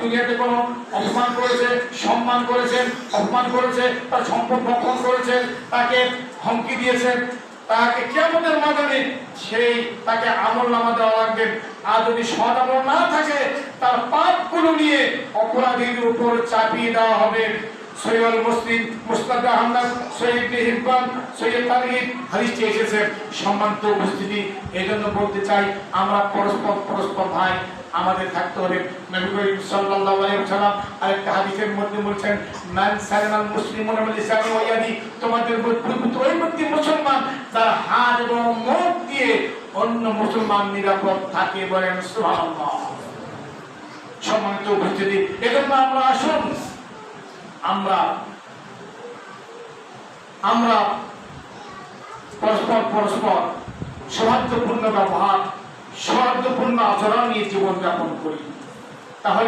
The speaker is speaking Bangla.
দুনিয়াতে কোনো অপমান করেছে, সম্মান করেছেন, অপমান করেছে, তার সম্পদ ভক্ষণ করেছেন, তাকে হুমকি দিয়েছেন, তাকে কিয়ামতের ময়দানে সেই তাকে আমলনামা দেওয়া লাগবে। আর যদি সৎ আমল না থাকে তার পাপগুলো নিয়ে অপরাধীর উপর চাপিয়ে দেওয়া হবে। সহিহ মুসলিম, মুসনাদ আহমদ, সহিহ ইবনে হিব্বান, সহিহ তারগিব হাদিসটি এসেছে। সম্মানিত উপস্থিতি, এজন্য বলতে চাই আমরা পরস্পর ভাই আমাদের থাকতে হবে। নবী করিম সাল্লাল্লাহু আলাইহি ওয়াসাল্লাম আরেকটা হাদিসের মধ্যে বলেছেন, মান সালামাল মুসলিমুনা মিন লিসানি ওয়া ইয়াদি, তোমাদের প্রকৃত ওই ব্যক্তি মুসলমান যার হাত এবং মুখ দিয়ে অন্য মুসলমান নিরাপদ থাকে, বলেন সুবহানাল্লাহ। সম্মানিত উপস্থিতি, এজন্য আমরা আসুন আমরা পরস্পর সৌহার্দ্যপূর্ণ ব্যবহার, সৌহার্দ্যপূর্ণ আচরণ নিয়ে জীবনযাপন করি, তাহলে